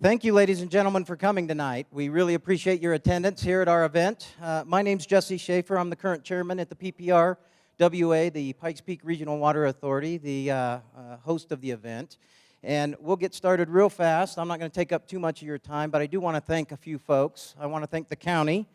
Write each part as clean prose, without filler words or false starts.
Thank you, ladies and gentlemen, for coming tonight. We really appreciate your attendance here at our event. My name's Jesse Schaefer. I'm the current chairman at the PPR-WA, the Pikes Peak Regional Water Authority, the host of the event. And we'll get started real fast. I'm not going to take up too much of your time, but I do want to thank a few folks. I want to thank the county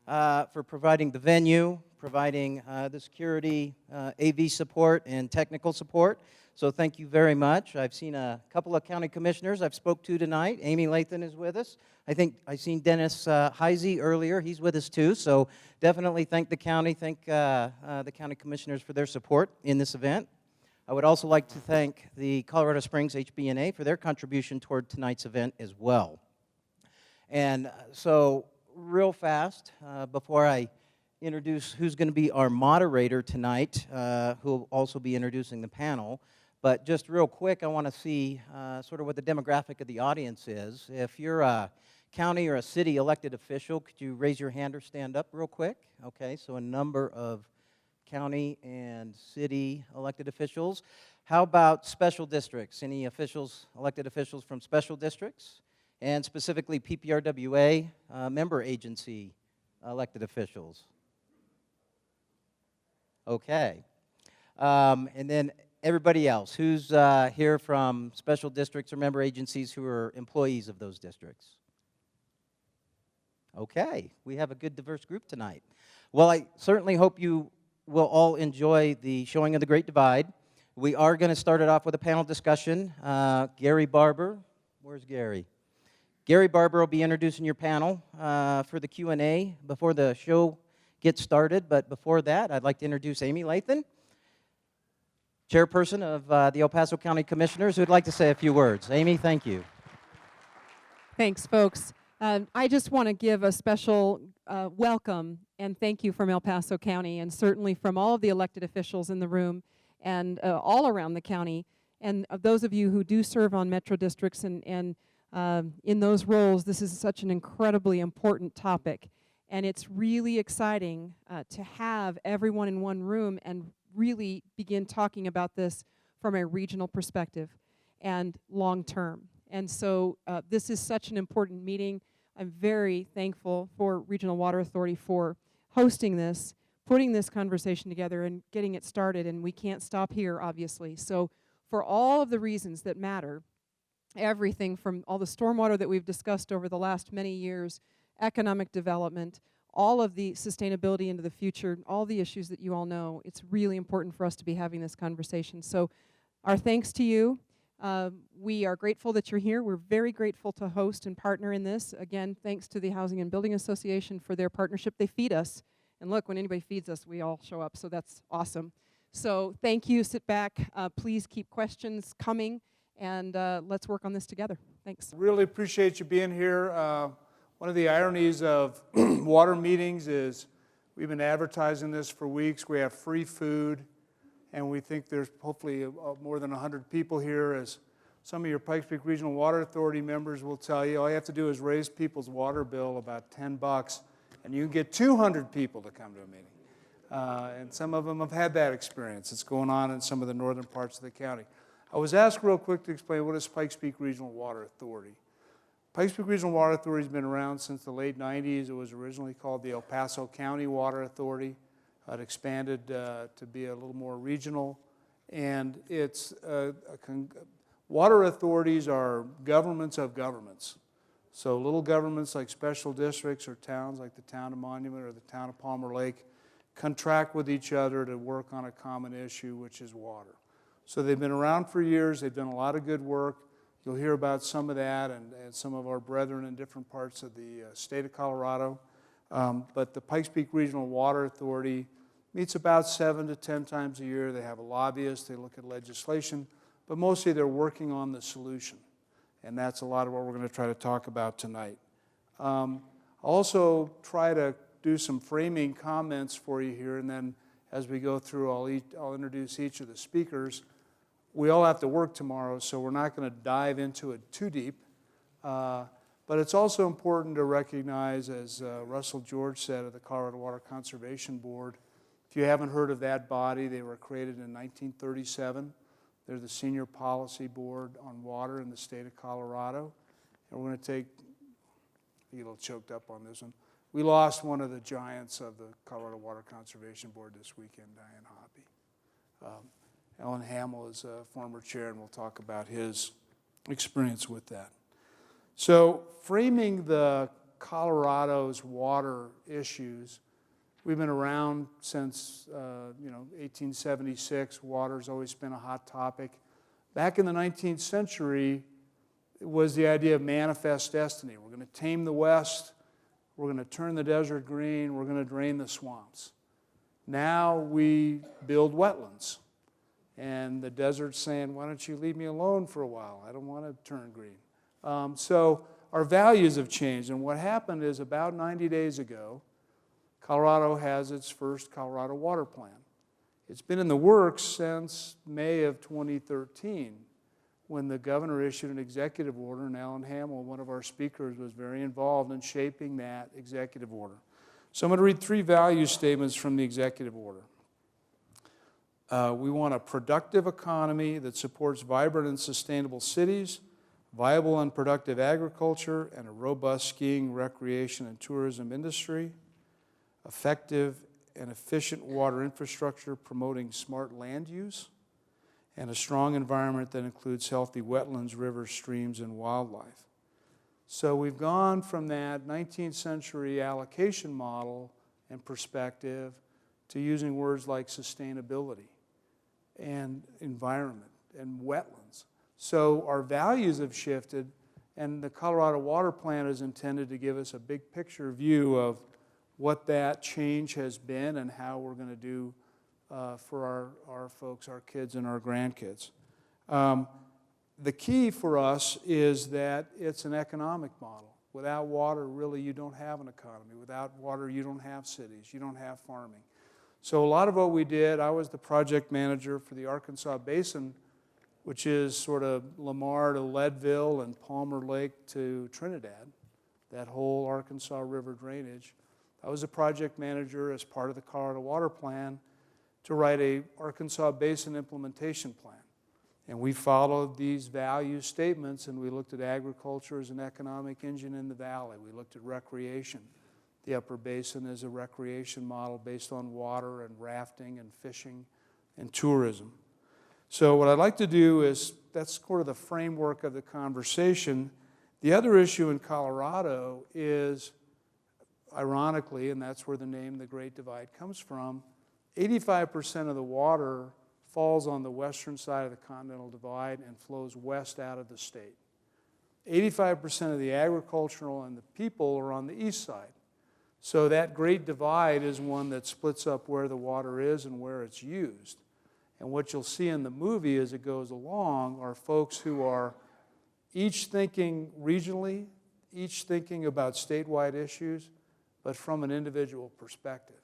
for providing the venue, providing the security, AV support, and technical support. So thank you very much. I've seen a couple of county commissioners I've spoke to tonight. Amy Lathan is with us. I think I've seen Dennis Heisey earlier. He's with us too. So definitely thank the county, thank the county commissioners for their support in this event. I would also like to thank the Colorado Springs HB&A for their contribution toward tonight's event as well. And so real fast, before I introduce who's going to be our moderator tonight, who will also be introducing the panel. But just real quick, I want to see sort of what the demographic of the audience is. If you're a county or a city elected official, could you raise your hand or stand up real quick? Okay, so a number of county and city elected officials. How about special districts? Any officials, elected officials from special districts? And specifically PPRWA member agency elected officials? Okay. And then everybody else, who's here from special districts or member agencies who are employees of those districts? Okay, we have a good diverse group tonight. Well, I certainly hope you will all enjoy the showing of the Great Divide. We are going to start it off with a panel discussion. Gary Barber, where's Gary? Gary Barber will be introducing your panel for the Q&A before the show gets started. But before that, I'd like to introduce Amy Lathan, chairperson of the El Paso County Commissioners, who'd like to say a few words. Amy, thank you. Thanks, folks. I just want to give a special welcome and thank you from El Paso County, and certainly from all of the elected officials in the room and all around the county, and of those of you who do serve on metro districts and in those roles. This is such an incredibly important topic, and it's really exciting to have everyone in one room and really begin talking about this from a regional perspective and long term. And so this is such an important meeting. I'm very thankful for Regional Water Authority for hosting this, putting this conversation together and getting it started, and we can't stop here, obviously. So for all of the reasons that matter, everything from all the stormwater that we've discussed over the last many years, economic development, all of the sustainability into the future, all the issues that you all know, it's really important for us to be having this conversation. So our thanks to you. We are grateful that you're here. We're very grateful to host and partner in this. Again, thanks to the Housing and Building Association for their partnership. They feed us. And look, when anybody feeds us, we all show up, so that's awesome. So thank you. Sit back. Please keep questions coming, and let's work on this together. Thanks. Really appreciate you being here. One of the ironies of water meetings is we've been advertising this for weeks. We have free food, and we think there's hopefully more than 100 people here. As some of your Pikes Peak Regional Water Authority members will tell you, all you have to do is raise people's water bill about $10, and you can get 200 people to come to a meeting. And some of them have had that experience. It's going on in some of the northern parts of the county. I was asked real quick to explain what is Pikes Peak Regional Water Authority. Pikes Peak Regional Water Authority has been around since the late 90s. It was originally called the El Paso County Water Authority. It expanded to be a little more regional. And it's water authorities are governments of governments. So little governments like special districts or towns like the town of Monument or the town of Palmer Lake contract with each other to work on a common issue, which is water. So they've been around for years. They've done a lot of good work. You'll hear about some of that and some of our brethren in different parts of the state of Colorado. But the Pikes Peak Regional Water Authority meets about 7 to 10 times a year. They have a lobbyist. They look at legislation. But mostly they're working on the solution. And that's a lot of what we're going to try to talk about tonight. I'll also try to do some framing comments for you here. And then as we go through, I'll introduce each of the speakers. We all have to work tomorrow, so we're not going to dive into it too deep. But it's also important to recognize, as Russell George said of the Colorado Water Conservation Board, if you haven't heard of that body, they were created in 1937. They're the senior policy board on water in the state of Colorado. and we're going to take, get a little choked up on this one. We lost one of the giants of the Colorado Water Conservation Board this weekend, Diane Hoppy. Alan Hamill is a former chair, and we'll talk about his experience with that. So framing the Colorado's water issues, we've been around since 1876. Water's always been a hot topic. Back in the 19th century, it was the idea of manifest destiny. We're going to tame the West. We're going to turn the desert green. We're going to drain the swamps. Now we build wetlands. And the desert's saying, why don't you leave me alone for a while? I don't want to turn green. So our values have changed. And what happened is about 90 days ago, Colorado has its first Colorado Water Plan. It's been in the works since May of 2013 when the governor issued an executive order, and Alan Hamill, one of our speakers, was very involved in shaping that executive order. So I'm going to read 3 value statements from the executive order. We want a productive economy that supports vibrant and sustainable cities, viable and productive agriculture, and a robust skiing, recreation, and tourism industry, effective and efficient water infrastructure promoting smart land use, and a strong environment that includes healthy wetlands, rivers, streams, and wildlife. So we've gone from that 19th century allocation model and perspective to using words like sustainability and environment and wetlands. So our values have shifted, and the Colorado Water Plan is intended to give us a big picture view of what that change has been and how we're going to do for our folks, our kids, and our grandkids. The key for us is that it's an economic model. Without water, really, you don't have an economy. Without water, you don't have cities. You don't have farming. So a lot of what we did, I was the project manager for the Arkansas Basin, which is sort of Lamar to Leadville and Palmer Lake to Trinidad, that whole Arkansas River drainage. I was a project manager as part of the Colorado Water Plan to write a Arkansas Basin implementation plan. And we followed these value statements, and we looked at agriculture as an economic engine in the valley. We looked at recreation. The Upper Basin is a recreation model based on water and rafting and fishing and tourism. So what I'd like to do is, that's sort of the framework of the conversation. The other issue in Colorado is, ironically, and that's where the name The Great Divide comes from, 85% of the water falls on the western side of the Continental Divide and flows west out of the state. 85% of the agricultural and the people are on the east side. So that Great Divide is one that splits up where the water is and where it's used. And what you'll see in the movie as it goes along are folks who are each thinking regionally, each thinking about statewide issues, but from an individual perspective.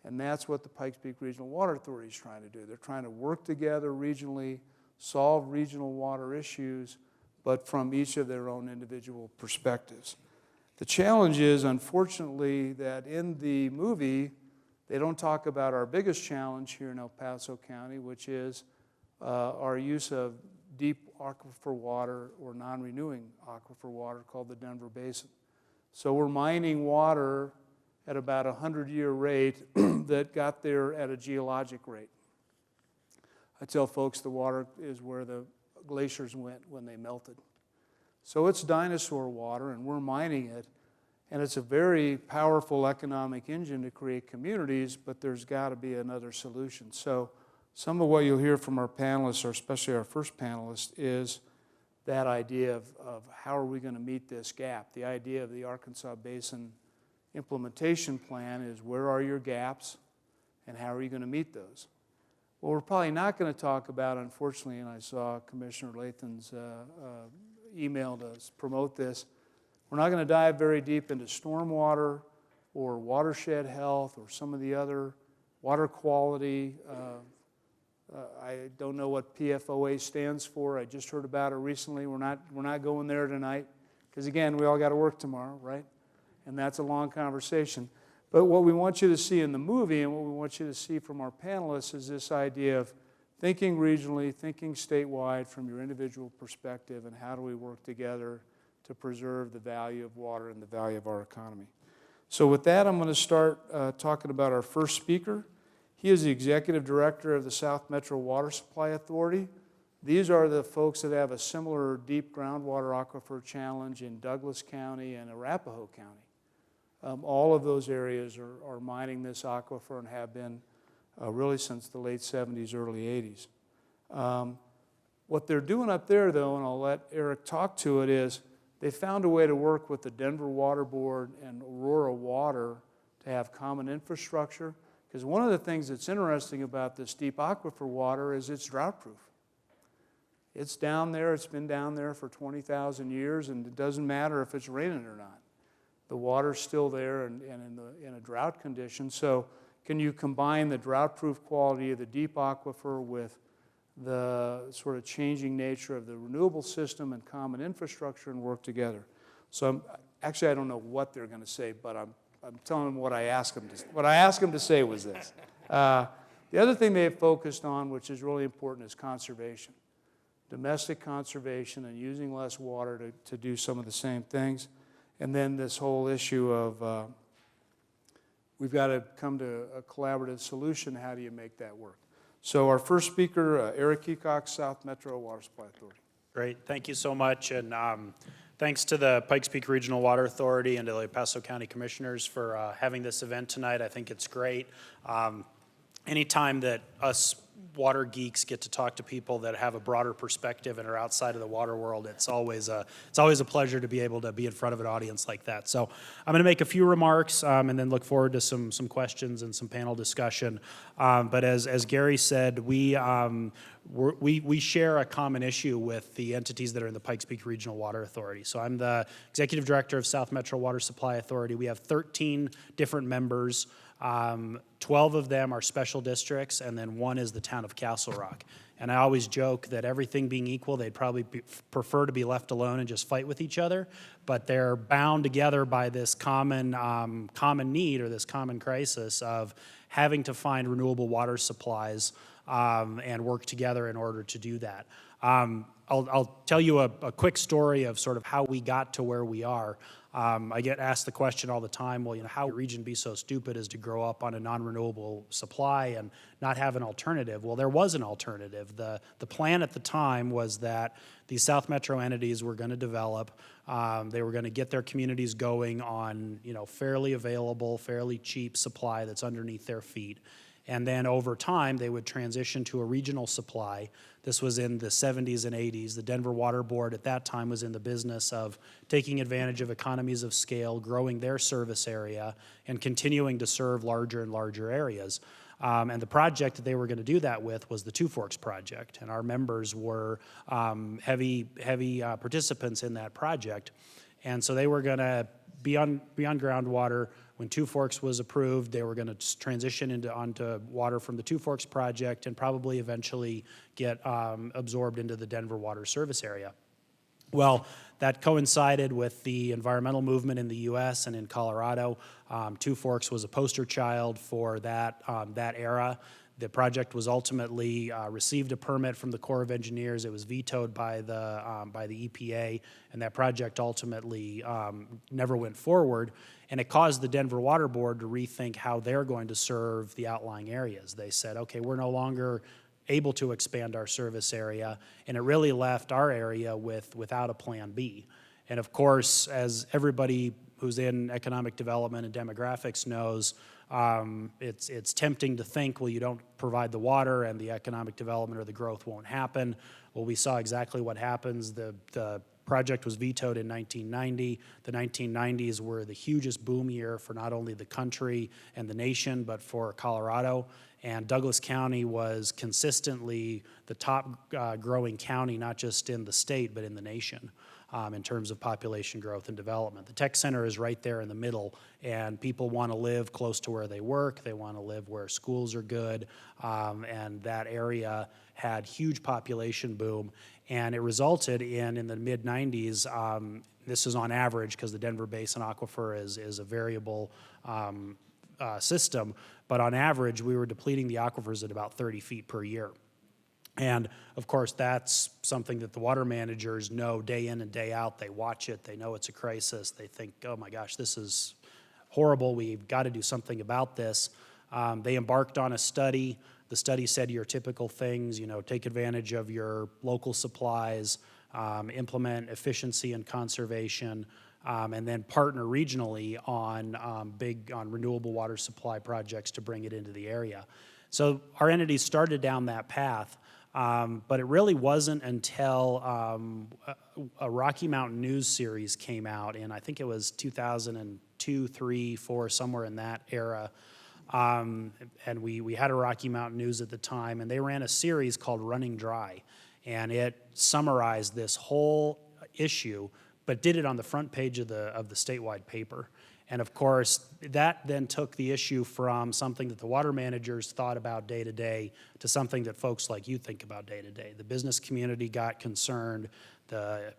And that's what the Pikes Peak Regional Water Authority is trying to do. They're trying to work together regionally, solve regional water issues, but from each of their own individual perspectives. The challenge is, unfortunately, that in the movie, they don't talk about our biggest challenge here in El Paso County, which is our use of deep aquifer water or non-renewing aquifer water called the Denver Basin. So we're mining water at about a 100-year rate that got there at a geologic rate. I tell folks the water is where the glaciers went when they melted. So it's dinosaur water, and we're mining it, and it's a very powerful economic engine to create communities, but there's got to be another solution. So some of what you'll hear from our panelists, or especially our first panelist, is that idea of how are we going to meet this gap. The idea of the Arkansas Basin implementation plan is, where are your gaps and how are you going to meet those? What we're probably not going to talk about, unfortunately, and I saw Commissioner Lathan's email to promote this, we're not going to dive very deep into stormwater or watershed health or some of the other water quality. I don't know what PFOA stands for. I just heard about it recently. We're not going there tonight because, again, we all got to work tomorrow, right? And that's a long conversation. But what we want you to see in the movie and what we want you to see from our panelists is this idea of thinking regionally, thinking statewide from your individual perspective, and how do we work together to preserve the value of water and the value of our economy. So with that, I'm going to start talking about our first speaker. He is the Executive Director of the South Metro Water Supply Authority. These are the folks that have a similar deep groundwater aquifer challenge in Douglas County and Arapahoe County. All of those areas are mining this aquifer and have been really since the late 70s, early 80s. What they're doing up there, though, and I'll let Eric talk to it, is they found a way to work with the Denver Water Board and Aurora Water to have common infrastructure. Because one of the things that's interesting about this deep aquifer water is it's drought-proof. It's down there, it's been down there for 20,000 years, and it doesn't matter if it's raining or not. The water's still there and in a drought condition. So can you combine the drought-proof quality of the deep aquifer with the sort of changing nature of the renewable system and common infrastructure and work together? So actually, I don't know what they're going to say, but I'm telling them what I asked them to say. What I asked them to say was this. The other thing they have focused on, which is really important, is conservation. Domestic conservation and using less water to do some of the same things. And then this whole issue of we've got to come to a collaborative solution. How do you make that work? So our first speaker, Eric Keacock, South Metro Water Supply Authority. Great, thank you so much, and thanks to the Pikes Peak Regional Water Authority and to the El Paso County Commissioners for having this event tonight. I think it's great. Anytime that us water geeks get to talk to people that have a broader perspective and are outside of the water world, it's always a pleasure to be able to be in front of an audience like that. So I'm going to make a few remarks and then look forward to some questions and some panel discussion. But as Gary said, we share a common issue with the entities that are in the Pikes Peak Regional Water Authority. So I'm the Executive Director of South Metro Water Supply Authority. We have 13 different members. 12 of them are special districts, and then one is the town of Castle Rock. And I always joke that everything being equal, they'd probably prefer to be left alone and just fight with each other, but they're bound together by this common need or this common crisis of having to find renewable water supplies and work together in order to do that. I'll tell you a quick story of sort of how we got to where we are. I get asked the question all the time, well, how would a region be so stupid as to grow up on a non-renewable supply and not have an alternative? Well, there was an alternative. The plan at the time was that these South Metro entities were going to develop. They were going to get their communities going on, fairly available, fairly cheap supply that's underneath their feet. And then over time, they would transition to a regional supply. This was in the 70s and 80s. The Denver Water Board at that time was in the business of taking advantage of economies of scale, growing their service area, and continuing to serve larger and larger areas. And the project that they were going to do that with was the Two Forks project. And our members were heavy participants in that project. And so they were going to be on groundwater. When Two Forks was approved, they were going to transition onto water from the Two Forks project and probably eventually get absorbed into the Denver water service area. Well, that coincided with the environmental movement in the U.S. and in Colorado. Two Forks was a poster child for that era. The project was ultimately received a permit from the Corps of Engineers. It was vetoed by the EPA, and that project ultimately never went forward. And it caused the Denver Water Board to rethink how they're going to serve the outlying areas. They said, okay, we're no longer able to expand our service area, and it really left our area without a plan B. And of course, as everybody who's in economic development and demographics knows, it's tempting to think, well, you don't provide the water and the economic development or the growth won't happen. Well, we saw exactly what happens. The project was vetoed in 1990. The 1990s were the hugest boom year for not only the country and the nation, but for Colorado. And Douglas County was consistently the top growing county, not just in the state, but in the nation. In terms of population growth and development. The tech center is right there in the middle, and people want to live close to where they work. They want to live where schools are good, and that area had huge population boom, and it resulted in the mid-90s, this is on average because the Denver Basin Aquifer is a variable system, but on average we were depleting the aquifers at about 30 feet per year. And of course, that's something that the water managers know day in and day out. They watch it, they know it's a crisis, they think, oh my gosh, this is horrible, we've got to do something about this. They embarked on a study. The study said your typical things, take advantage of your local supplies, implement efficiency and conservation, and then partner regionally on on renewable water supply projects to bring it into the area. So our entities started down that path. But it really wasn't until a Rocky Mountain News series came out in, I think it was 2002, 3, 4, somewhere in that era. And we had a Rocky Mountain News at the time, and they ran a series called Running Dry. And it summarized this whole issue, but did it on the front page of the statewide paper. And of course, that then took the issue from something that the water managers thought about day to day to something that folks like you think about day to day. The business community got concerned, the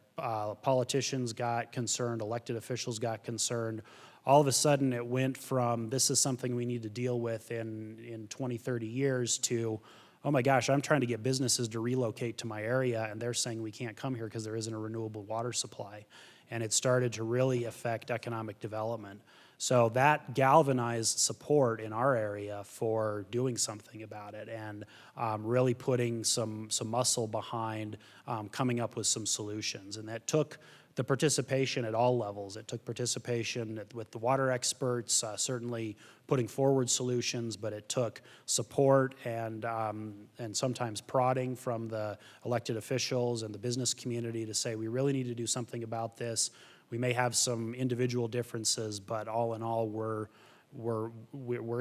politicians got concerned, elected officials got concerned. All of a sudden, it went from this is something we need to deal with in 20, 30 years to, oh my gosh, I'm trying to get businesses to relocate to my area, and they're saying we can't come here because there isn't a renewable water supply. And it started to really affect economic development. So that galvanized support in our area for doing something about it and really putting some muscle behind coming up with some solutions. And that took the participation at all levels. It took participation with the water experts, certainly putting forward solutions, but it took support and sometimes prodding from the elected officials and the business community to say, we really need to do something about this. We may have some individual differences, but all in all, we're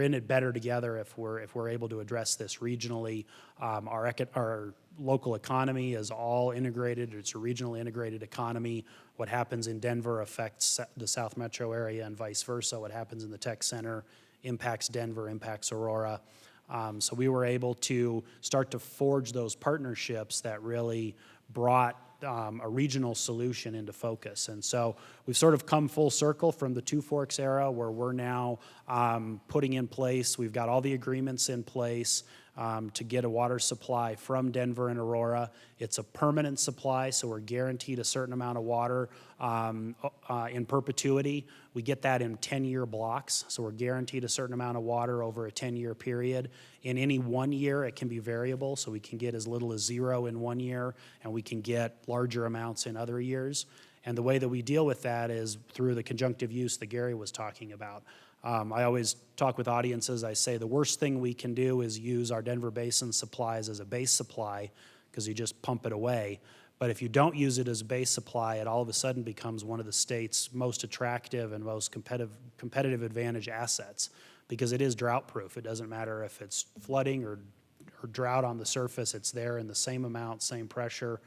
in it better together if we're able to address this regionally. Our local economy is all integrated. It's a regional integrated economy. What happens in Denver affects the South Metro area and vice versa. What happens in the tech center impacts Denver, impacts Aurora. So we were able to start to forge those partnerships that really brought a regional solution into focus. And so we've sort of come full circle from the Two Forks era where we're now putting in place, we've got all the agreements in place to get a water supply from Denver and Aurora. It's a permanent supply, so we're guaranteed a certain amount of water in perpetuity. We get that in 10-year blocks, so we're guaranteed a certain amount of water over a 10-year period. In any 1 year, it can be variable, so we can get as little as 0 in 1 year, and we can get larger amounts in other years. And the way that we deal with that is through the conjunctive use that Gary was talking about. I always talk with audiences, I say the worst thing we can do is use our Denver Basin supplies as a base supply because you just pump it away. But if you don't use it as a base supply, it all of a sudden becomes one of the state's most attractive and most competitive advantage assets because it is drought proof. It doesn't matter if it's flooding or drought on the surface, it's there in the same amount, same pressure.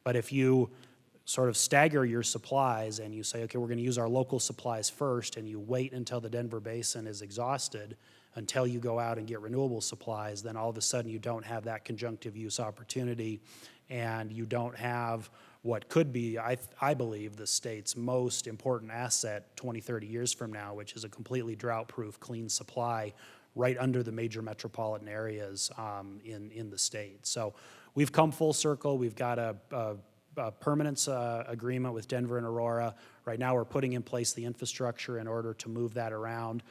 But if you sort of stagger your supplies and you say, okay, we're going to use our local supplies first, and you wait until the Denver Basin is exhausted until you go out and get renewable supplies, then all of a sudden you don't have that conjunctive use opportunity and you don't have what could be, I believe, the state's most important asset 20, 30 years from now, which is a completely drought-proof, clean supply right under the major metropolitan areas in the state. So we've come full circle. We've got a permanence agreement with Denver and Aurora. Right now we're putting in place the infrastructure in order to move that around.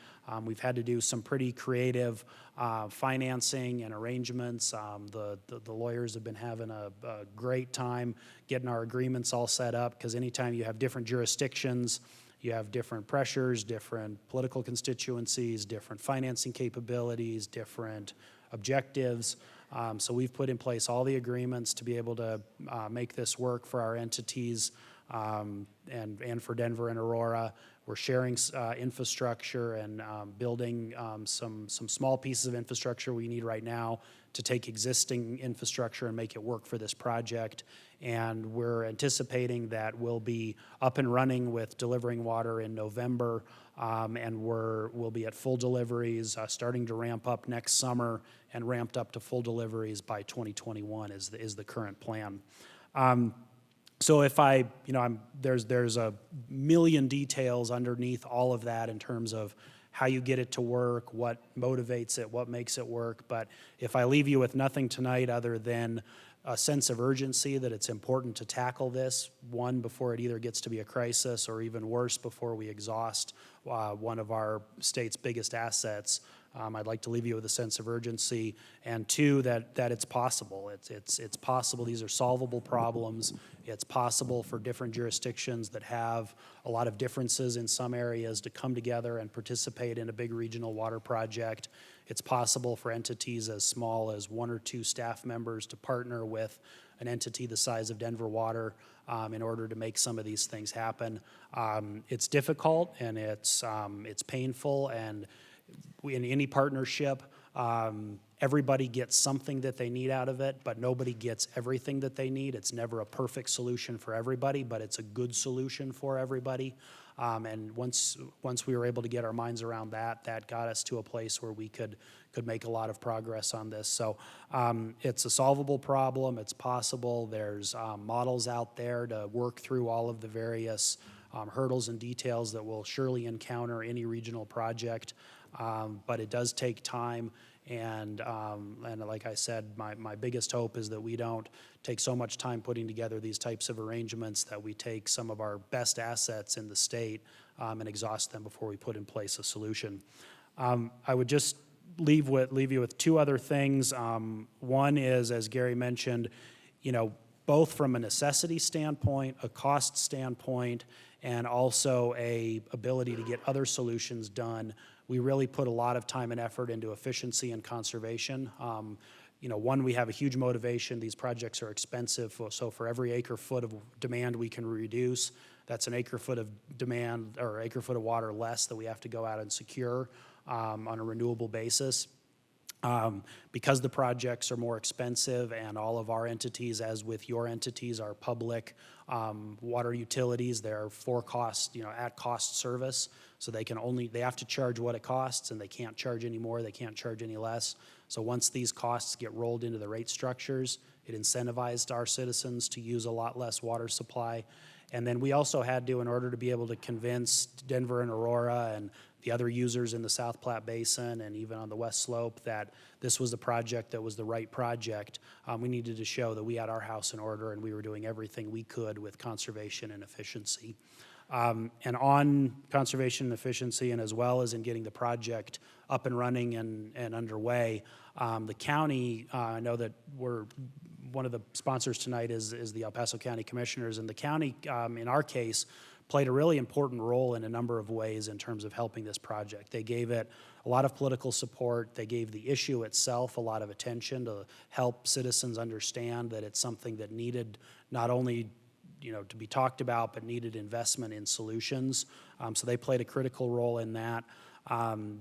We've had to do some pretty creative financing and arrangements. The lawyers have been having a great time getting our agreements all set up because anytime you have different jurisdictions, you have different pressures, different political constituencies, different financing capabilities, different objectives. So we've put in place all the agreements to be able to make this work for our entities and for Denver and Aurora. We're sharing infrastructure and building some small pieces of infrastructure we need right now to take existing infrastructure and make it work for this project. And we're anticipating that we'll be up and running with delivering water in November, and we'll be at full deliveries, starting to ramp up next summer and ramped up to full deliveries by 2021 is the current plan. So if there's a million details underneath all of that in terms of how you get it to work, what motivates it, what makes it work. But if I leave you with nothing tonight other than a sense of urgency that it's important to tackle this, one, before it either gets to be a crisis or even worse, before we exhaust one of our state's biggest assets, I'd like to leave you with a sense of urgency, and two, that it's possible. It's possible. These are solvable problems. It's possible for different jurisdictions that have a lot of differences in some areas to come together and participate in a big regional water project. It's possible for entities as small as 1 or 2 staff members to partner with an entity the size of Denver Water in order to make some of these things happen. It's difficult, and it's painful, and in any partnership, everybody gets something that they need out of it, but nobody gets everything that they need. It's never a perfect solution for everybody, but it's a good solution for everybody. And once we were able to get our minds around that got us to a place where we could make a lot of progress on this. So it's a solvable problem. It's possible. There's models out there to work through all of the various hurdles and details that we'll surely encounter any regional project. But it does take time, and like I said, my biggest hope is that we don't take so much time putting together these types of arrangements that we take some of our best assets in the state and exhaust them before we put in place a solution. I would just leave you with 2 other things. One is, as Gary mentioned, both from a necessity standpoint, a cost standpoint, and also a ability to get other solutions done, we really put a lot of time and effort into efficiency and conservation. One, we have a huge motivation. These projects are expensive, so for every acre foot of demand we can reduce, that's an acre foot of demand or acre foot of water less that we have to go out and secure on a renewable basis. Because the projects are more expensive, and all of our entities, as with your entities, are public water utilities, they're for cost, at cost service, so they have to charge what it costs, and they can't charge any more, they can't charge any less. So once these costs get rolled into the rate structures, it incentivized our citizens to use a lot less water supply. And then we also had to, in order to be able to convince Denver and Aurora and the other users in the South Platte Basin and even on the West Slope that this was the project that was the right project, we needed to show that we had our house in order and we were doing everything we could with conservation and efficiency. And on conservation and efficiency, and as well as in getting the project up and running and underway, the county, I know that one of the sponsors tonight is the El Paso County Commissioners, and the county, in our case, played a really important role in a number of ways in terms of helping this project. They gave it a lot of political support. They gave the issue itself a lot of attention to help citizens understand that it's something that needed not only to be talked about, but needed investment in solutions. So they played a critical role in that.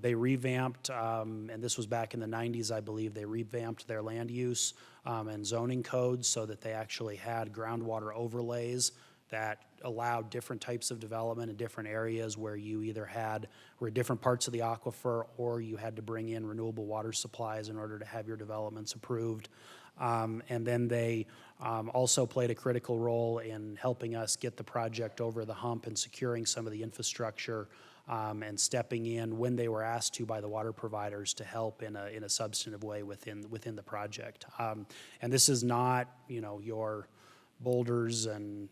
They revamped, and this was back in the 90s, I believe, they revamped their land use and zoning codes so that they actually had groundwater overlays that allowed different types of development in different areas where you either were different parts of the aquifer, or you had to bring in renewable water supplies in order to have your developments approved. And then they also played a critical role in helping us get the project over the hump and securing some of the infrastructure and stepping in when they were asked to by the water providers to help in a substantive way within the project. And this is not, your Boulders and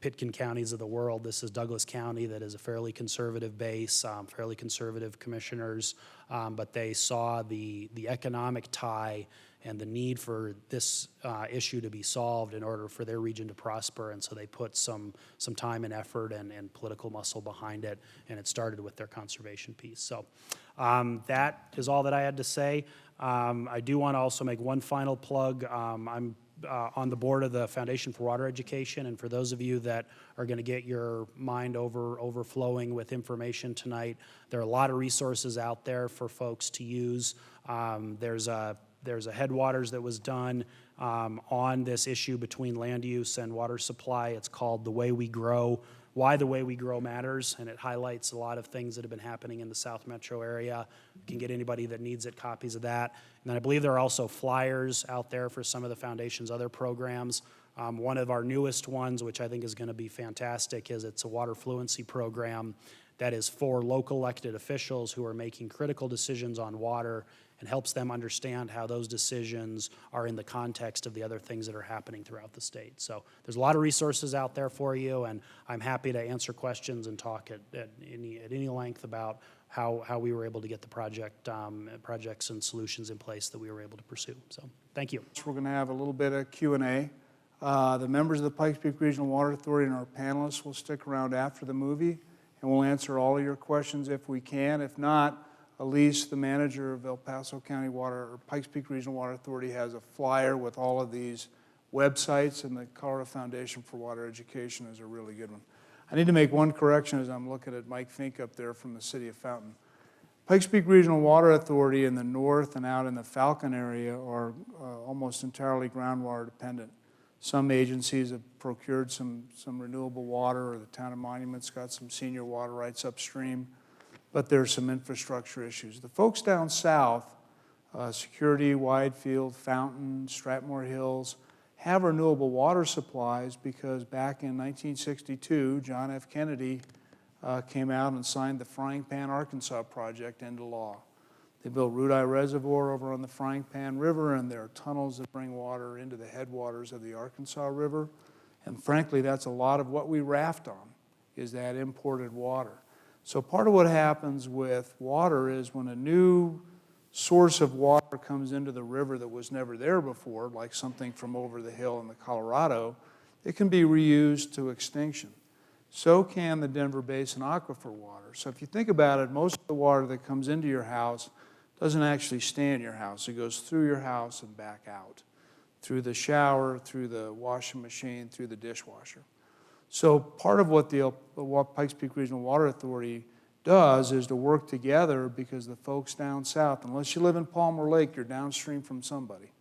Pitkin counties of the world. This is Douglas County, that is a fairly conservative base, fairly conservative commissioners, but they saw the economic tie and the need for this issue to be solved in order for their region to prosper, and so they put some time and effort and political muscle behind it, and it started with their conservation piece. So that is all that I had to say. I do want to also make one final plug. I'm on the board of the Foundation for Water Education, and for those of you that are going to get your mind overflowing with information tonight, there are a lot of resources out there for folks to use. There's a headwaters that was done on this issue between land use and water supply. It's called The Way We Grow, Why the Way We Grow Matters, and it highlights a lot of things that have been happening in the South Metro area. You can get anybody that needs it copies of that. And then I believe there are also flyers out there for some of the Foundation's other programs. One of our newest ones, which I think is going to be fantastic, is it's a water fluency program that is for local elected officials who are making critical decisions on water, and helps them understand how those decisions are in the context of the other things that are happening throughout the state. So there's a lot of resources out there for you, and I'm happy to answer questions and talk at any length about how we were able to get the projects and solutions in place that we were able to pursue. So thank you. We're going to have a little bit of Q&A. The members of the Pikes Peak Regional Water Authority and our panelists will stick around after the movie, and we'll answer all of your questions if we can. If not, Elise, the manager of El Paso County Water, or Pikes Peak Regional Water Authority, has a flyer with all of these websites, and the Colorado Foundation for Water Education is a really good one. I need to make one correction as I'm looking at Mike Fink up there from the city of Fountain. Pikes Peak Regional Water Authority in the north and out in the Falcon area are almost entirely groundwater dependent. Some agencies have procured some renewable water, or the town of Monument's got some senior water rights upstream, but there's some infrastructure issues. The folks down south, Security, Widefield, Fountain, Stratmore Hills, have renewable water supplies because back in 1962, John F. Kennedy came out and signed the Frying Pan, Arkansas project into law. They built Rudeye Reservoir over on the Frying Pan River, and there are tunnels that bring water into the headwaters of the Arkansas River. And frankly, that's a lot of what we raft on, is that imported water. So part of what happens with water is when a new source of water comes into the river that was never there before, like something from over the hill in the Colorado, it can be reused to extinction. So can the Denver Basin aquifer water. So if you think about it, most of the water that comes into your house doesn't actually stay in your house. It goes through your house and back out, through the shower, through the washing machine, through the dishwasher. So part of what the Pikes Peak Regional Water Authority does is to work together, because the folks down south, unless you live in Palmer Lake, you're downstream from somebody.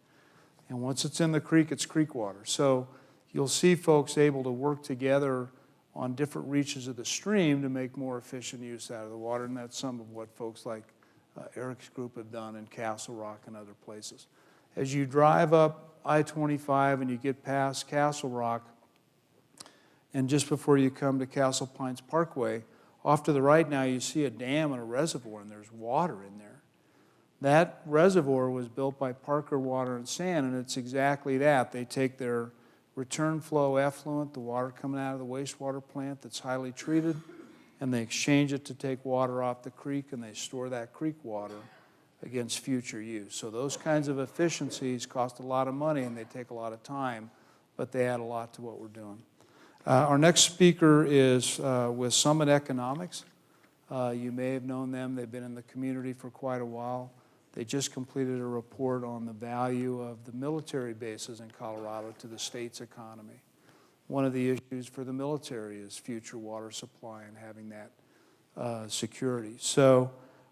And once it's in the creek, it's creek water. So you'll see folks able to work together on different reaches of the stream to make more efficient use out of the water, and that's some of what folks like Eric's group have done in Castle Rock and other places. As you drive up I-25 and you get past Castle Rock, and just before you come to Castle Pines Parkway, off to the right now you see a dam and a reservoir, and there's water in there. That reservoir was built by Parker Water and Sand, and it's exactly that. They take their return flow effluent, the water coming out of the wastewater plant that's highly treated, and they exchange it to take water off the creek, and they store that creek water against future use. So those kinds of efficiencies cost a lot of money, and they take a lot of time, but they add a lot to what we're doing. Our next speaker is with Summit Economics. You may have known them. They've been in the community for quite a while. They just completed a report on the value of the military bases in Colorado to the state's economy. One of the issues for the military is future water supply and having that security. So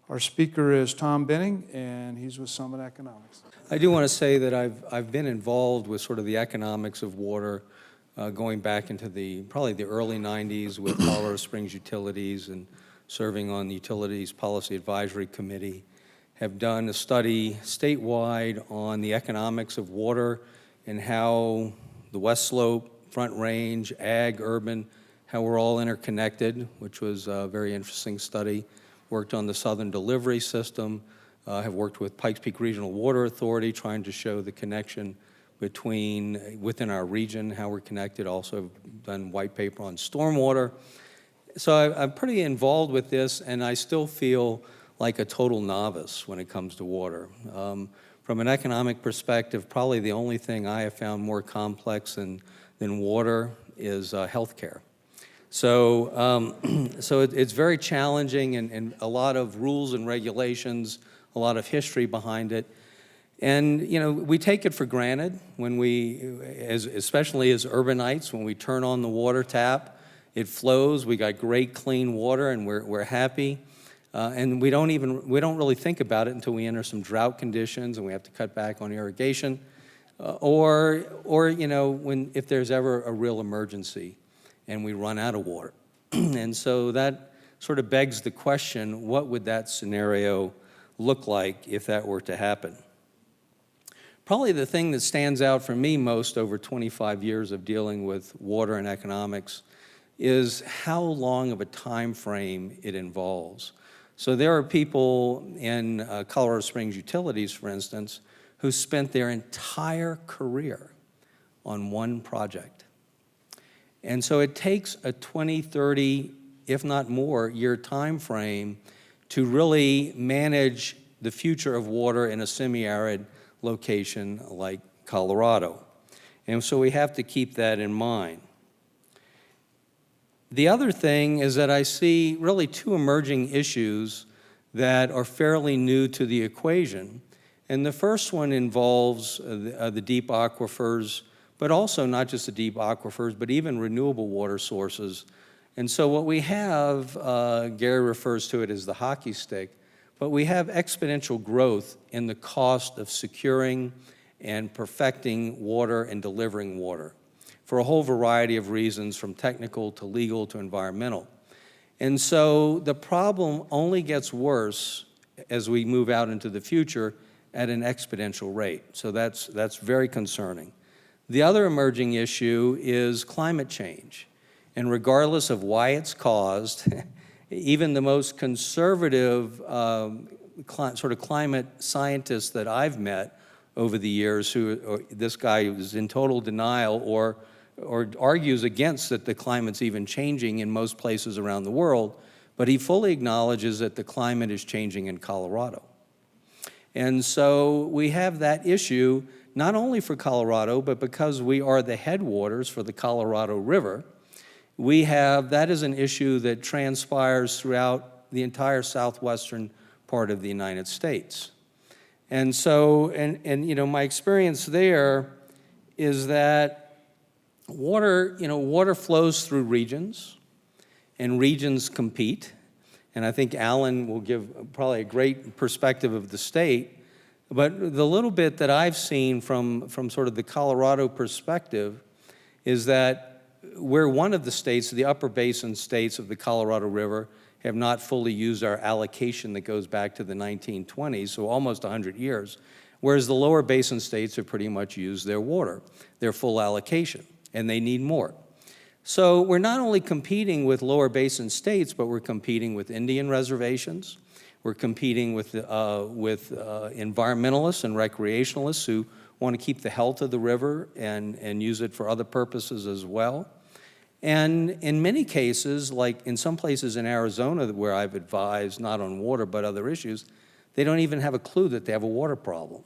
our speaker is Tom Benning, and he's with Summit Economics. I do want to say that I've been involved with sort of the economics of water going back into probably the early 90s with Colorado Springs Utilities and serving on the Utilities Policy Advisory Committee. Have done a study statewide on the economics of water and how the West Slope, Front Range, ag, urban, how we're all interconnected, which was a very interesting study. Worked on the Southern Delivery System, have worked with Pikes Peak Regional Water Authority trying to show the connection within our region, how we're connected. Also done white paper on stormwater. So I'm pretty involved with this, and I still feel like a total novice when it comes to water. From an economic perspective, probably the only thing I have found more complex than water is healthcare. So, it's very challenging, and a lot of rules and regulations, a lot of history behind it. And, we take it for granted when especially as urbanites, when we turn on the water tap, it flows, we got great clean water, and we're happy. And we don't really think about it until we enter some drought conditions and we have to cut back on irrigation, or if there's ever a real emergency and we run out of water. And so that sort of begs the question, what would that scenario look like if that were to happen? Probably the thing that stands out for me most over 25 years of dealing with water and economics is how long of a time frame it involves. So there are people in Colorado Springs Utilities, for instance, who spent their entire career on one project. And so it takes a 20, 30, if not more, year time frame to really manage the future of water in a semi-arid location like Colorado. And so we have to keep that in mind. The other thing is that I see really two emerging issues that are fairly new to the equation. And the first one involves the deep aquifers, but also not just the deep aquifers, but even renewable water sources. And so what we have, Gary refers to it as the hockey stick, but we have exponential growth in the cost of securing and perfecting water and delivering water for a whole variety of reasons, from technical to legal to environmental. And so the problem only gets worse as we move out into the future at an exponential rate. So that's very concerning. The other emerging issue is climate change. And regardless of why it's caused, even the most conservative sort of climate scientists that I've met over the years, this guy who's in total denial or argues against that the climate's even changing in most places around the world, but he fully acknowledges that the climate is changing in Colorado. And so we have that issue not only for Colorado, but because we are the headwaters for the Colorado River, that is an issue that transpires throughout the entire southwestern part of the United States. And so, you know, my experience there is that water flows through regions, and regions compete. And I think Alan will give probably a great perspective of the state. But the little bit that I've seen from sort of the Colorado perspective is that we're one of the states, the upper basin states of the Colorado River, have not fully used our allocation that goes back to the 1920s, so almost 100 years, whereas the lower basin states have pretty much used their water, their full allocation, and they need more. So we're not only competing with lower basin states, but we're competing with Indian reservations. We're competing with environmentalists and recreationalists who want to keep the health of the river and use it for other purposes as well. And in many cases, like in some places in Arizona where I've advised, not on water but other issues, they don't even have a clue that they have a water problem.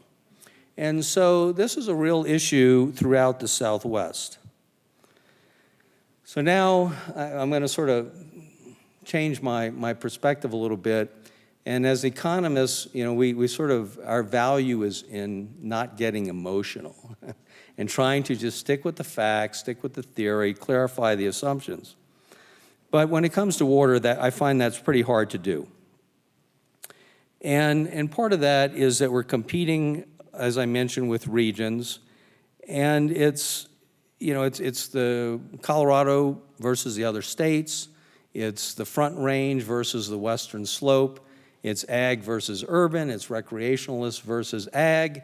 And so this is a real issue throughout the Southwest. So now I'm going to sort of change my perspective a little bit. And as economists, you know, we sort of, our value is in not getting emotional and trying to just stick with the facts, stick with the theory, clarify the assumptions. But when it comes to water, I find that's pretty hard to do. And part of that is that we're competing, as I mentioned, with regions, and it's the Colorado versus the other states, it's the Front Range versus the Western Slope, it's ag versus urban, it's recreationalist versus ag,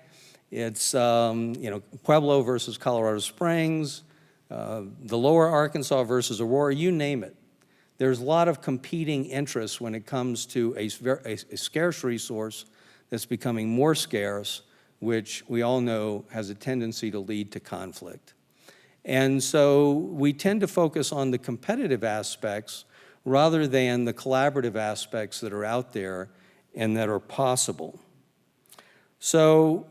it's Pueblo versus Colorado Springs, the lower Arkansas versus Aurora, you name it. There's a lot of competing interests when it comes to a scarce resource that's becoming more scarce, which we all know has a tendency to lead to conflict. And so we tend to focus on the competitive aspects rather than the collaborative aspects that are out there and that are possible. So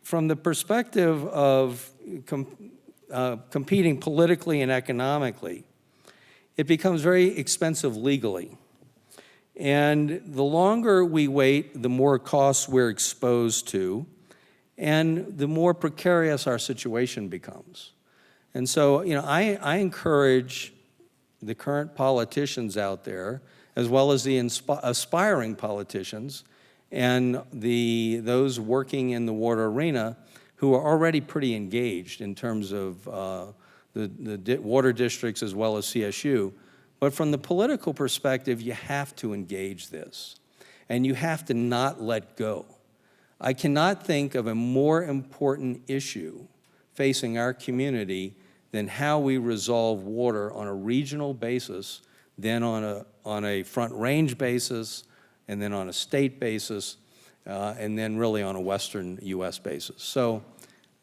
from the perspective of competing politically and economically, it becomes very expensive legally. And the longer we wait, the more costs we're exposed to, and the more precarious our situation becomes. And so, I encourage the current politicians out there, as well as the aspiring politicians, and those working in the water arena who are already pretty engaged in terms of the water districts as well as CSU. But from the political perspective, you have to engage this, and you have to not let go. I cannot think of a more important issue facing our community then how we resolve water on a regional basis, then on a Front Range basis, and then on a state basis, and then really on a Western U.S. basis. So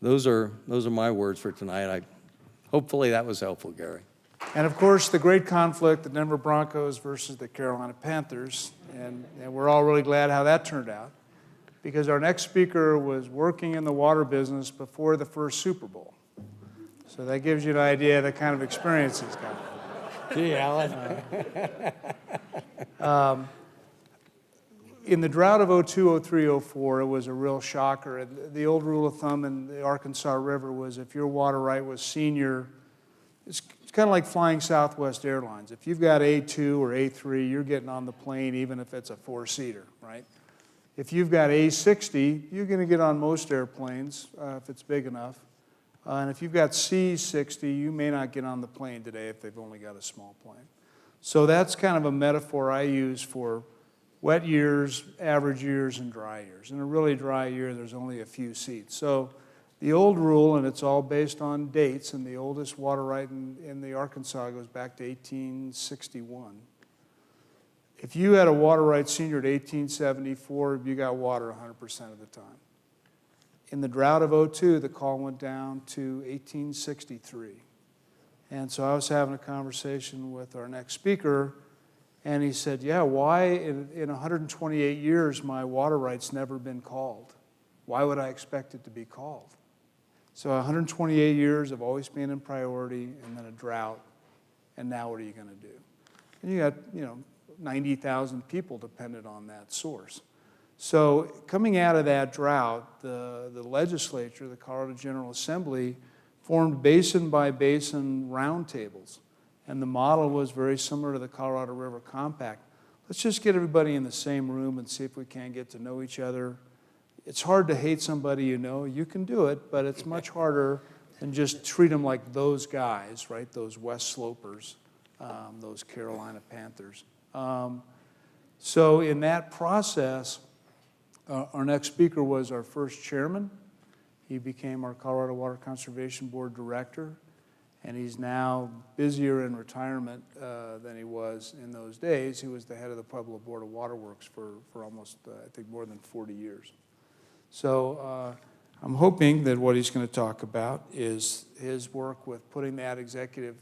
those are my words for tonight. Hopefully that was helpful, Gary. And of course, the great conflict, the Denver Broncos versus the Carolina Panthers, and we're all really glad how that turned out, because our next speaker was working in the water business before the first Super Bowl. So that gives you an idea of the kind of experience he's got. Gee, Alan. In the drought of 02, 03, 04, it was a real shocker. And the old rule of thumb in the Arkansas River was if your water right was senior, it's kind of like flying Southwest Airlines. If you've got A2 or A3, you're getting on the plane even if it's a four-seater, right? If you've got A60, you're going to get on most airplanes if it's big enough. And if you've got C60, you may not get on the plane today if they've only got a small plane. So that's kind of a metaphor I use for wet years, average years, and dry years. In a really dry year, there's only a few seats. So the old rule, and it's all based on dates, and the oldest water right in the Arkansas goes back to 1861. If you had a water right senior at 1874, you got water 100% of the time. In the drought of 02, the call went down to 1863. And so I was having a conversation with our next speaker, and he said, yeah, why in 128 years my water right's never been called? Why would I expect it to be called? So 128 years of always being in priority, and then a drought, and now what are you going to do? And you got, 90,000 people dependent on that source. So coming out of that drought, the legislature, the Colorado General Assembly, formed basin by basin roundtables. And the model was very similar to the Colorado River Compact. Let's just get everybody in the same room and see if we can't get to know each other. It's hard to hate somebody you know. You can do it, but it's much harder than just treat them like those guys, right? Those West Slopers, those Carolina Panthers. So in that process, our next speaker was our first chairman. He became our Colorado Water Conservation Board director, and he's now busier in retirement than he was in those days. He was the head of the Pueblo Board of Waterworks for almost, I think, more than 40 years. So I'm hoping that what he's going to talk about is his work with putting that executive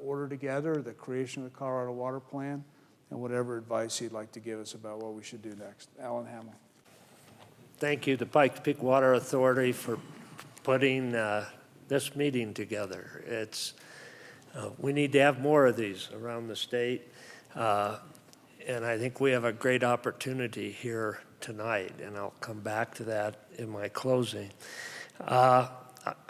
order together, the creation of the Colorado Water Plan, and whatever advice he'd like to give us about what we should do next. Alan Hamill. Thank you to Pikes Peak Water Authority for putting this meeting together. We need to have more of these around the state, and I think we have a great opportunity here tonight, and I'll come back to that in my closing. I'm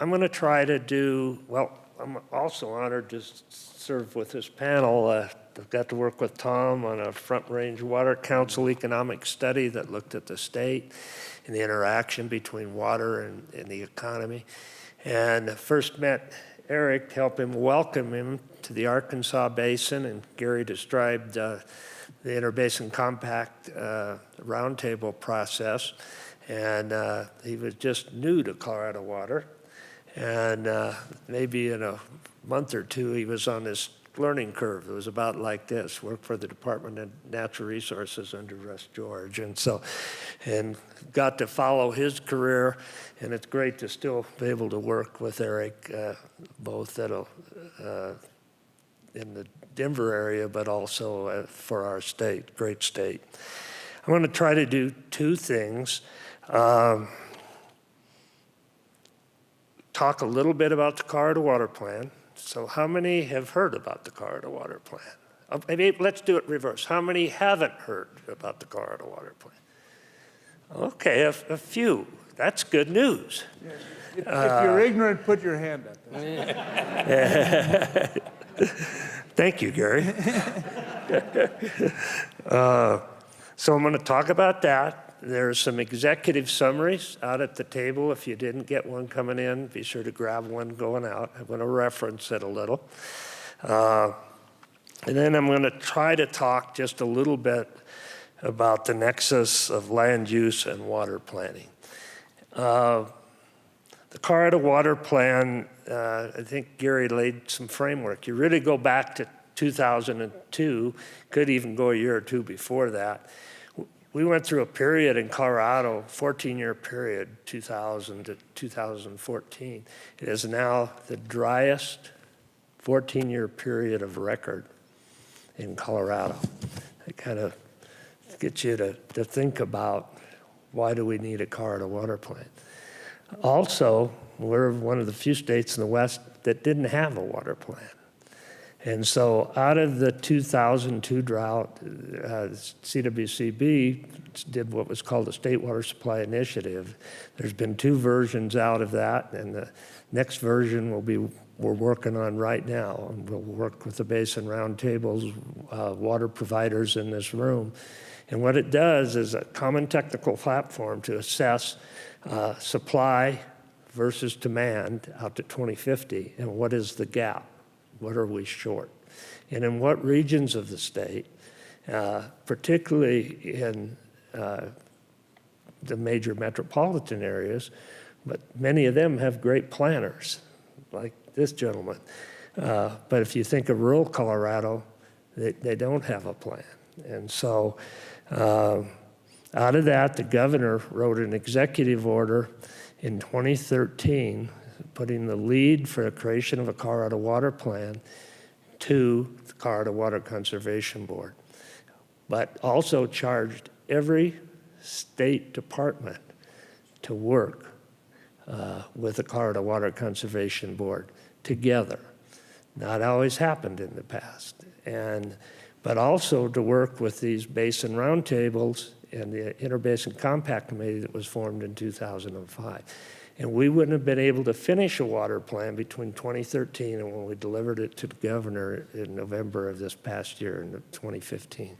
going to try to do, well, I'm also honored to serve with this panel. I've got to work with Tom on a Front Range Water Council economic study that looked at the state and the interaction between water and the economy. And first met Eric to help him welcome him to the Arkansas Basin, and Gary described the Interbasin Compact roundtable process. And he was just new to Colorado water. And maybe in a month or two, he was on this learning curve. It was about like this: work for the Department of Natural Resources under Russ George. And got to follow his career, and it's great to still be able to work with Eric, both in the Denver area, but also for our state, great state. I'm going to try to do two things. Talk a little bit about the Colorado Water Plan. So how many have heard about the Colorado Water Plan? Maybe let's do it reverse. How many haven't heard about the Colorado Water Plan? Okay, a few. That's good news. If you're ignorant, put your hand up. Thank you, Gary. So I'm going to talk about that. There's some executive summaries out at the table. If you didn't get one coming in, be sure to grab one going out. I'm going to reference it a little. And then I'm going to try to talk just a little bit about the nexus of land use and water planning. The The Colorado Water Plan, I think Gary laid some framework. You really go back to 2002, could even go a year or two before that. We went through a period in Colorado, 14-year period, 2000 to 2014. It is now the driest 14-year period of record in Colorado. It kind of gets you to think about, why do we need a Colorado water plant? Also, we're one of the few states in the West that didn't have a water plant. And so out of the 2002 drought, CWCB did what was called the State Water Supply Initiative. There's been 2 versions out of that, and the next version we're working on right now. And we'll work with the Basin Roundtables, water providers in this room. And what it does is a common technical platform to assess supply versus demand out to 2050, and what is the gap? What are we short? And in what regions of the state, particularly in the major metropolitan areas, but many of them have great planners, like this gentleman. But if you think of rural Colorado, they don't have a plan. And so out of that, the governor wrote an executive order in 2013 putting the lead for the creation of a Colorado Water Plan to the Colorado Water Conservation Board, but also charged every state department to work with the Colorado Water Conservation Board together. Not always happened in the past. But also to work with these basin roundtables and the Interbasin Compact Committee that was formed in 2005. And we wouldn't have been able to finish a water plan between 2013 and when we delivered it to the governor in November of this past year, in 2015,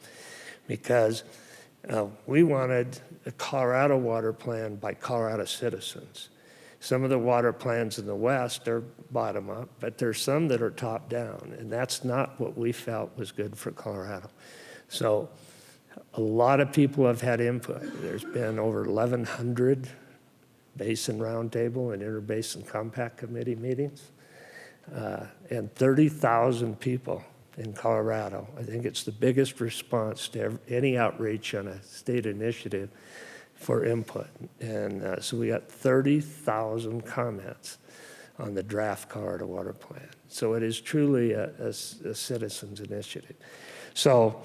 because we wanted a Colorado water plan by Colorado citizens. Some of the water plans in the West are bottom up, but there's some that are top down, and that's not what we felt was good for Colorado. So a lot of people have had input. There's been over 1,100 Basin Roundtable and Interbasin Compact Committee meetings, and 30,000 people in Colorado. I think it's the biggest response to any outreach on a state initiative for input. And so we got 30,000 comments on the draft Colorado Water Plan. So it is truly a citizens initiative. So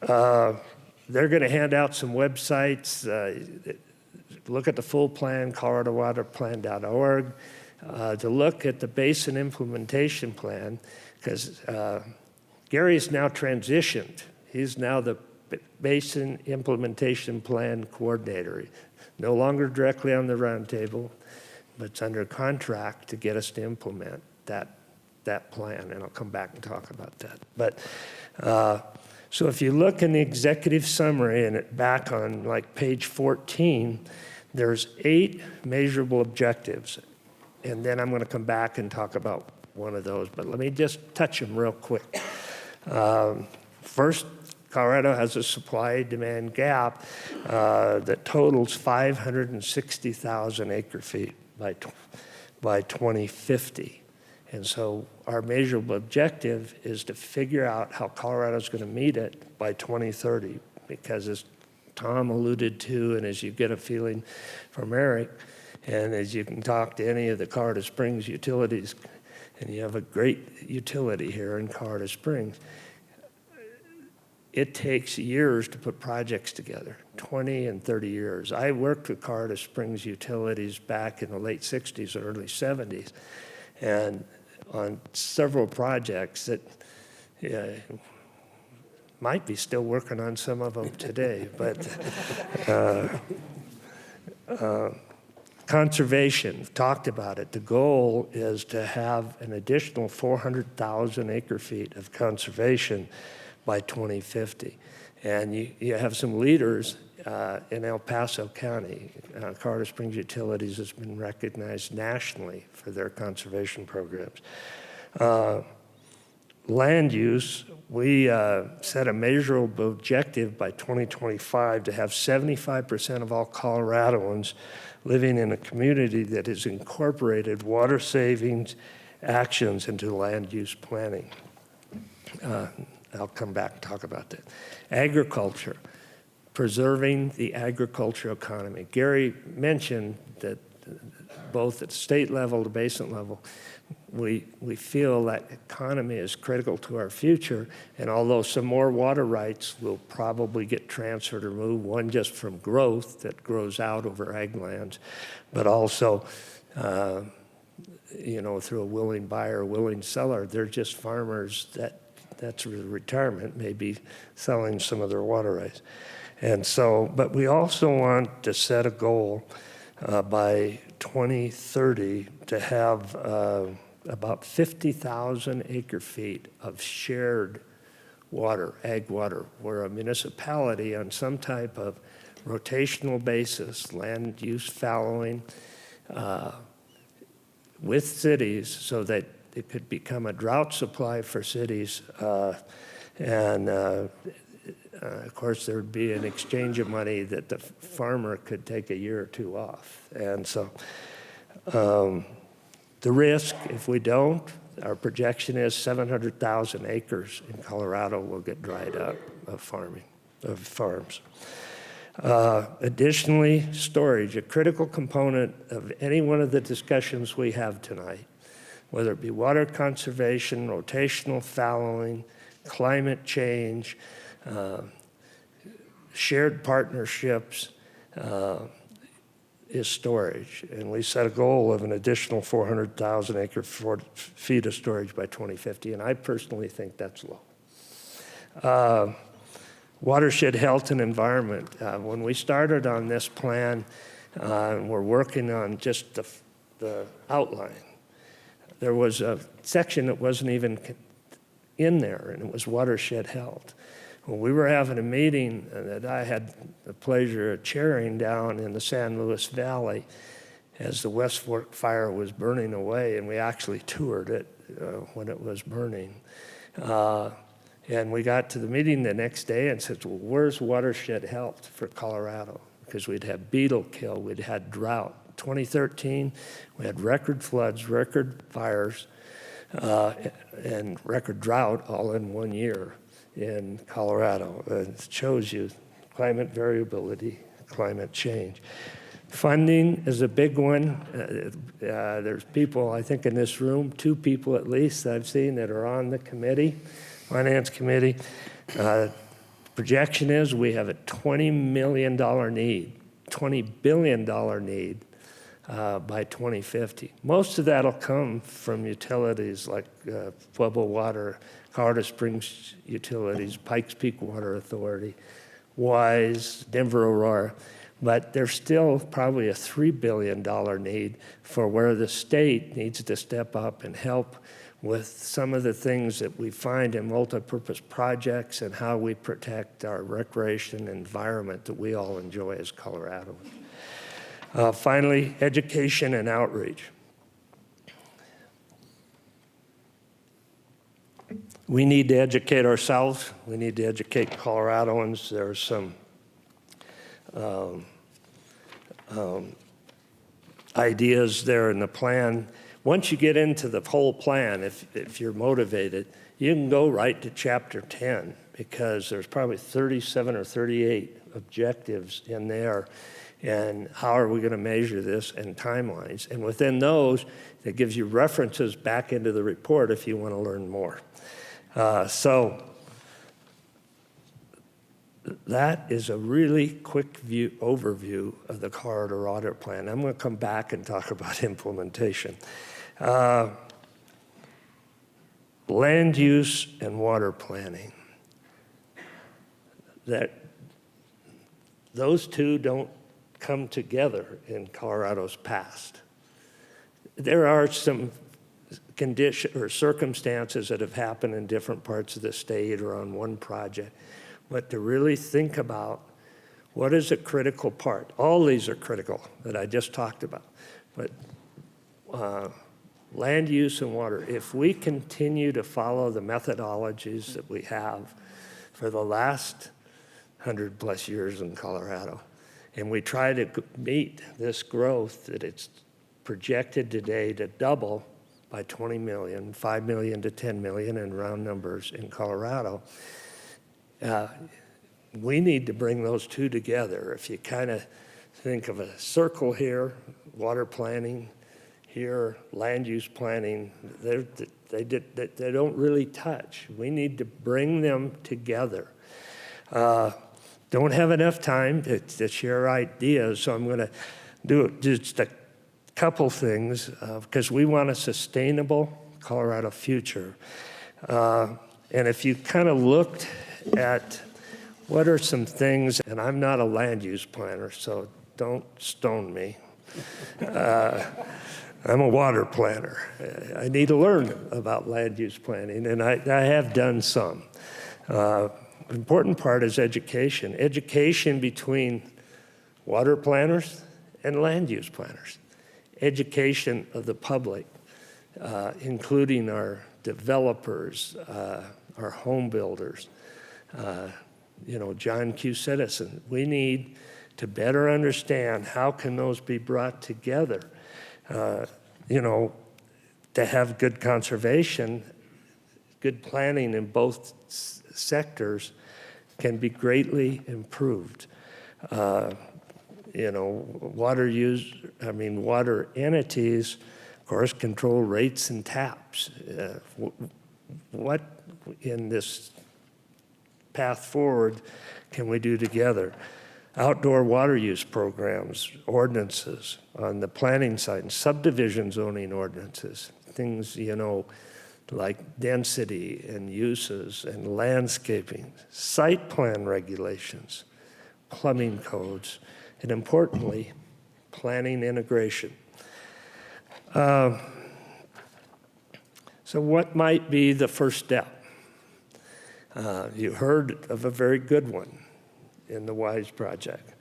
they're going to hand out some websites. Look at the full plan, coloradowaterplan.org, to look at the Basin Implementation Plan, because Gary's now transitioned. He's now the Basin Implementation Plan Coordinator. No longer directly on the roundtable, but it's under contract to get us to implement that plan, and I'll come back and talk about that. But so if you look in the executive summary and back on like page 14, there's 8 measurable objectives, and then I'm going to come back and talk about one of those, but let me just touch them real quick. First, Colorado has a supply-demand gap that totals 560,000 acre-feet by 2050. And so our measurable objective is to figure out how Colorado's going to meet it by 2030, because as Tom alluded to, and as you get a feeling from Eric, and as you can talk to any of the Colorado Springs utilities, and you have a great utility here in Colorado Springs, it takes years to put projects together, 20 and 30 years. I worked with Colorado Springs utilities back in the late 60s or early 70s, and on several projects that might be still working on some of them today, but conservation, talked about it. The goal is to have an additional 400,000 acre-feet of conservation by 2050. And you have some leaders in El Paso County. Colorado Springs Utilities has been recognized nationally for their conservation programs. land use, we set a measurable objective by 2025 to have 75% of all Coloradoans living in a community that has incorporated water savings actions into land use planning. I'll come back and talk about that. Agriculture, preserving the agricultural economy. Gary mentioned that both at the state level, the basin level, we feel that economy is critical to our future, and although some more water rights will probably get transferred or moved, one just from growth that grows out over ag lands, but also through a willing buyer, willing seller. They're just farmers that's retirement, maybe selling some of their water rights. And so, but we also want to set a goal by 2030 to have about 50,000 acre feet of shared water, ag water, where a municipality on some type of rotational basis, land use fallowing, with cities so that it could become a drought supply for cities. Of course, there would be an exchange of money that the farmer could take a year or two off. And so the risk, if we don't, our projection is 700,000 acres in Colorado will get dried up of farms. Additionally, storage, a critical component of any one of the discussions we have tonight, whether it be water conservation, rotational fallowing, climate change, shared partnerships, is storage. And we set a goal of an additional 400,000 acre feet of storage by 2050, and I personally think that's low. Watershed health and environment. When we started on this plan, and we're working on just the outline, there was a section that wasn't even in there, and it was watershed health. When we were having a meeting that I had the pleasure of chairing down in the San Luis Valley as the West Fork fire was burning away, and we actually toured it when it was burning. And we got to the meeting the next day and said, well, where's watershed health for Colorado? Because we'd had beetle kill, we'd had drought. 2013, we had record floods, record fires, and record drought all in 1 year in Colorado. It shows you climate variability, climate change. Funding is a big one. There's people, I think in this room, 2 people at least that I've seen that are on the committee, Finance Committee. Projection is we have a $20 million need, $20 billion need by 2050. Most of that will come from utilities like Pueblo Water, Colorado Springs Utilities, Pikes Peak Water Authority, WISE, Denver Aurora, but there's still probably a $3 billion need for where the state needs to step up and help with some of the things that we find in multipurpose projects and how we protect our recreation environment that we all enjoy as Coloradoans. Finally, education and outreach. We need to educate ourselves. We need to educate Coloradoans. There are some ideas there in the plan. Once you get into the whole plan, if you're motivated, you can go right to chapter 10 because there's probably 37 or 38 objectives in there. And how are we going to measure this and timelines? And within those, it gives you references back into the report if you want to learn more. So that is a really quick overview of the Colorado Water Plan. I'm going to come back and talk about implementation. Land use and water planning. Those two don't come together in Colorado's past. There are some conditions or circumstances that have happened in different parts of the state or on one project, but to really think about what is a critical part. All these are critical that I just talked about, but land use and water, if we continue to follow the methodologies that we have for the last 100+ years in Colorado, and we try to meet this growth that it's projected today to double by 20 million, 5 million to 10 million in round numbers in Colorado, we need to bring those two together. If you kind of think of a circle here, water planning, here, land use planning, they don't really touch. We need to bring them together. Don't have enough time to share ideas, so I'm going to do just a couple things because we want a sustainable Colorado future. And if you kind of looked at what are some things, and I'm not a land use planner, so don't stone me. I'm a water planner. I need to learn about land use planning, and I have done some. Important part is education. Education between water planners and land use planners. Education of the public, including our developers, our home builders, John Q. Citizen. We need to better understand how can those be brought together. To have good conservation, good planning in both sectors can be greatly improved. Water entities, of course, control rates and taps. What in this path forward can we do together? Outdoor water use programs, ordinances on the planning side, and subdivision zoning ordinances, things, like density and uses and landscaping, site plan regulations, plumbing codes, and importantly, planning integration. So what might be the first step? You heard of a very good one in the WISE project,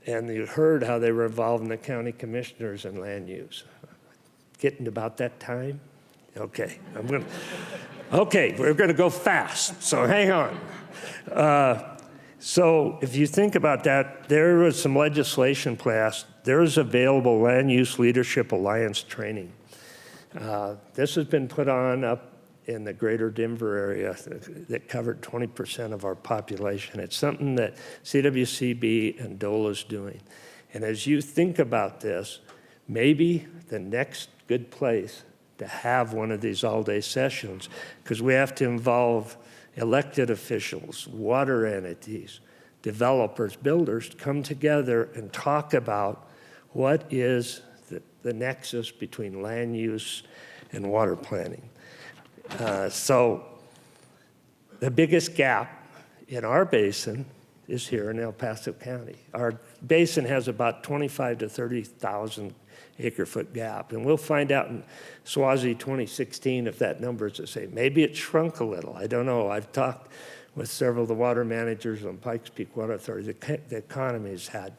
and you heard how they were involved in the county commissioners and land use. Getting about that time? Okay, we're gonna go fast, so hang on. So if you think about that, there was some legislation passed. There is available Land Use Leadership Alliance training. This has been put on up in the greater Denver area that covered 20% of our population. It's something that CWCB and DOLA's doing. And as you think about this, maybe the next good place to have one of these all-day sessions, because we have to involve elected officials, water entities, developers, builders, to come together and talk about what is the nexus between land use and water planning. So the biggest gap in our basin is here in El Paso County. Our basin has about 25 to 30,000 acre-foot gap, and we'll find out in SWASI 2016 if that number is the same. Maybe it shrunk a little. I don't know. I've talked with several of the water managers on Pikes Peak Water Authority. The economy has had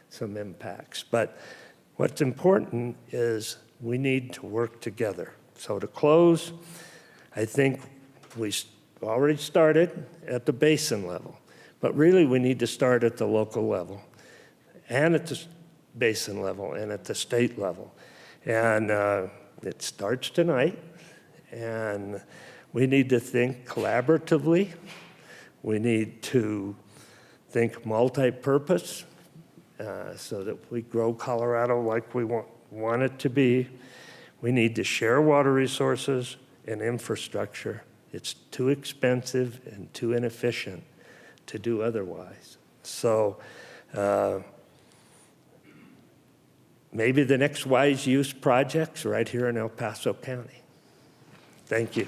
some impacts, but what's important is we need to work together. So to close, I think we already started at the basin level, but really we need to start at the local level and at the basin level and at the state level. And it starts tonight, and we need to think collaboratively. We need to think multi-purpose so that we grow Colorado like we want it to be. We need to share water resources and infrastructure. It's too expensive and too inefficient to do otherwise. So maybe the next wise use project's right here in El Paso County. Thank you.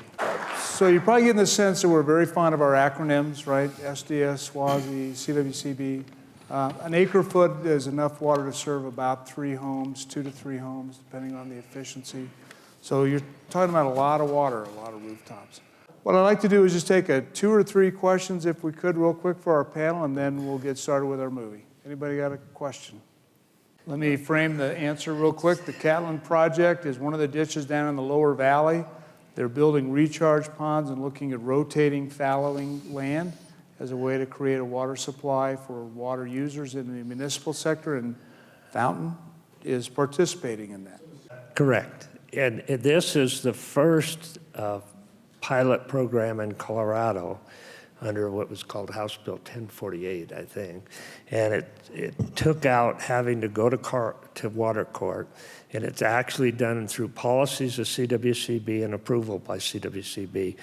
So you're probably getting the sense that we're very fond of our acronyms, right? SDS, SWASI, CWCB. An acre foot is enough water to serve about 3 homes, 2 to 3 homes, depending on the efficiency. So you're talking about a lot of water, a lot of rooftops. What I'd like to do is just take 2 or 3 questions, if we could, real quick for our panel, and then we'll get started with our movie. Anybody got a question? Let me frame the answer real quick. The Catlin project is one of the ditches down in the lower valley. They're building recharge ponds and looking at rotating fallowing land as a way to create a water supply for water users in the municipal sector, and Fountain is participating in that. Correct. And this is the first pilot program in Colorado under what was called House Bill 1048, I think. And it took out having to go to water court, and it's actually done through policies of CWCB and approval by CWCB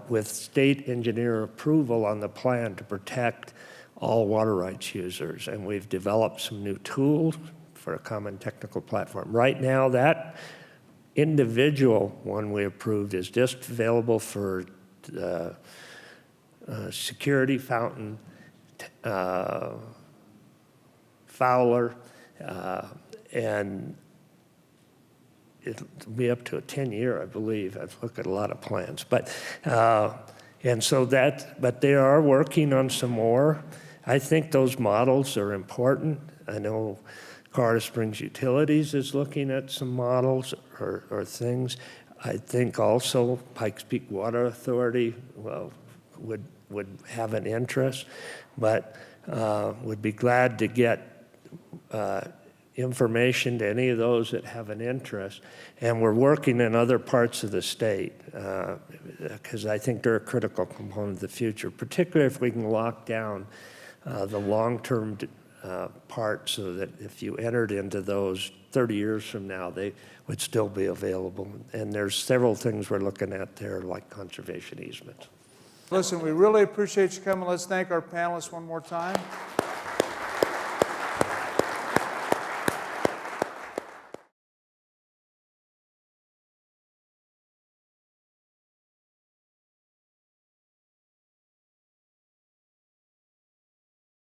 with state engineer approval on the plan to protect all water rights users. And we've developed some new tools for a common technical platform. Right now, that individual one we approved is just available for Security, Fountain, Fowler, and it'll be up to a 10-year, I believe. I've looked at a lot of plans, but they are working on some more. I think those models are important. I know Colorado Springs Utilities is looking at some models or things. I think also Pikes Peak Water Authority would have an interest, but would be glad to get information to any of those that have an interest. And we're working in other parts of the state because I think they're a critical component of the future, particularly if we can lock down the long-term part so that if you entered into those 30 years from now, they would still be available. And there's several things we're looking at there, like conservation easements. Listen, we really appreciate you coming. Let's thank our panelists one more time.